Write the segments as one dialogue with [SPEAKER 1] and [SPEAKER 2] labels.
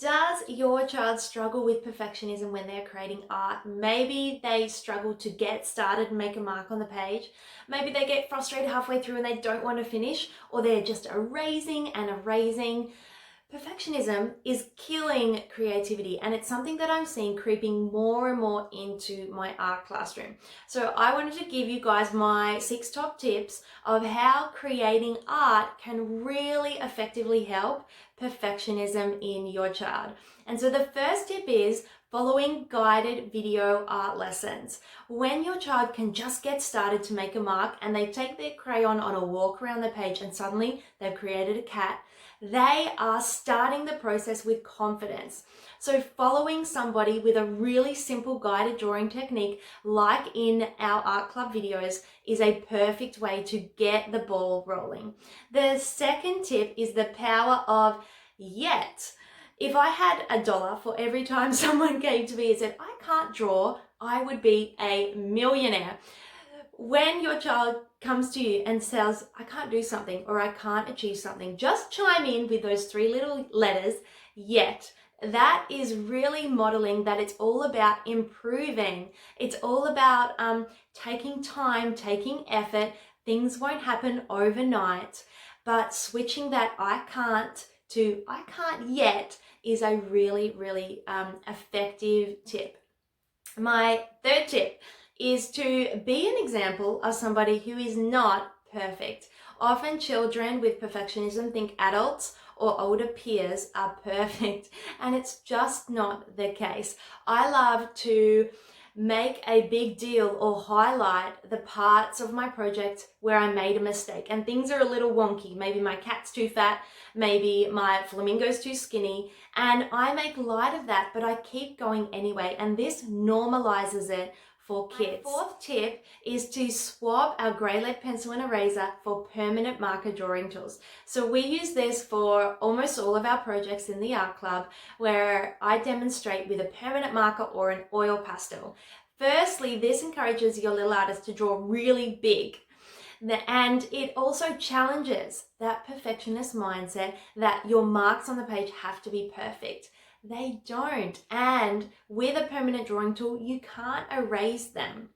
[SPEAKER 1] Does your child struggle with perfectionism when they're creating art? Maybe they struggle to get started and make a mark on the page. Maybe they get frustrated halfway through and they don't want to finish, or they're just erasing and erasing. Perfectionism is killing creativity, and it's something that I'm seeing creeping more and more into my art classroom. So I wanted to give you guys my 6 top tips of how creating art can really effectively help perfectionism in your child. And so the first tip is following guided video art lessons. When your child can just get started to make a mark and they take their crayon on a walk around the page and suddenly they've created a cat, they are starting the process with confidence. So following somebody with a really simple guided drawing technique, like in our art club videos, is a perfect way to get the ball rolling. The second tip is the power of yet. If I had $1 for every time someone came to me and said, I can't draw, I would be a millionaire. When your child comes to you and says, I can't do something or I can't achieve something, just chime in with those 3 little letters, yet. That is really modeling that it's all about improving. It's all about taking time, taking effort. Things won't happen overnight, but switching that I can't to I can't yet is a really, really effective tip. My third tip is to be an example of somebody who is not perfect. Often children with perfectionism think adults or older peers are perfect, and it's just not the case. I love to make a big deal or highlight the parts of my project where I made a mistake and things are a little wonky. Maybe my cat's too fat, maybe my flamingo's too skinny, and I make light of that, but I keep going anyway, and this normalizes it for kids. My fourth tip is to swap our grey lead pencil and eraser for permanent marker drawing tools. So we use this for almost all of our projects in the art club, where I demonstrate with a permanent marker or an oil pastel. Firstly, this encourages your little artist to draw really big. And it also challenges that perfectionist mindset that your marks on the page have to be perfect. They don't. And with a permanent drawing tool, you can't erase them.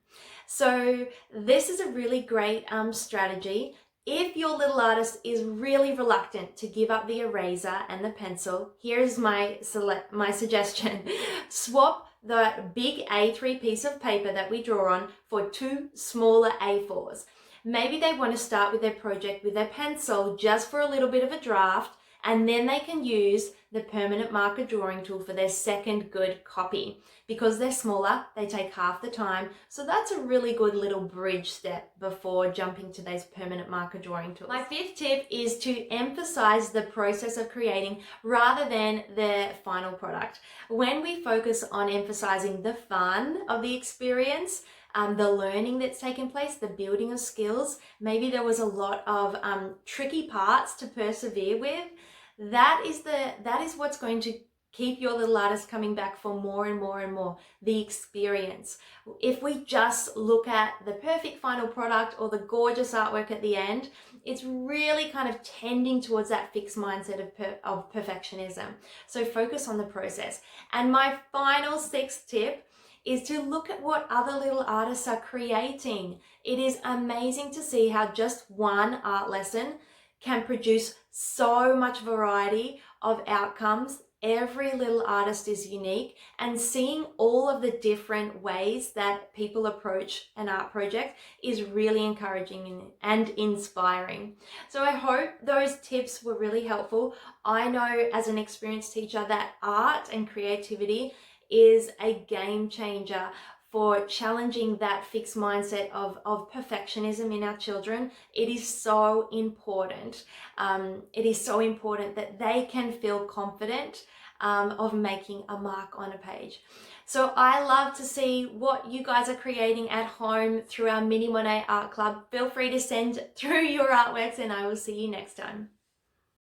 [SPEAKER 1] So this is a really great strategy. If your little artist is really reluctant to give up the eraser and the pencil, here's my suggestion. Swap the big A3 piece of paper that we draw on for 2 smaller A4s. Maybe they want to start with their project with their pencil just for a little bit of a draft, and then they can use the permanent marker drawing tool for their second good copy. Because they're smaller, they take half the time. So that's a really good little bridge step before jumping to those permanent marker drawing tools. My 5th tip is to emphasize the process of creating rather than the final product. When we focus on emphasizing the fun of the experience, the learning that's taken place, the building of skills, maybe there was a lot of tricky parts to persevere with, that is what's going to keep your little artist coming back for more and more and more, the experience. If we just look at the perfect final product or the gorgeous artwork at the end, it's really kind of tending towards that fixed mindset of perfectionism. So focus on the process. And my final 6th tip is to look at what other little artists are creating. It is amazing to see how just one art lesson can produce so much variety of outcomes. Every little artist is unique, and seeing all of the different ways that people approach an art project is really encouraging and inspiring. So I hope those tips were really helpful. I know as an experienced teacher that art and creativity is a game changer for challenging that fixed mindset of perfectionism in our children. It is so important. It is so important that they can feel confident of making a mark on a page. So I love to see what you guys are creating at home through our Mini Monet Art Club. Feel free to send through your artworks, and I will see you next time.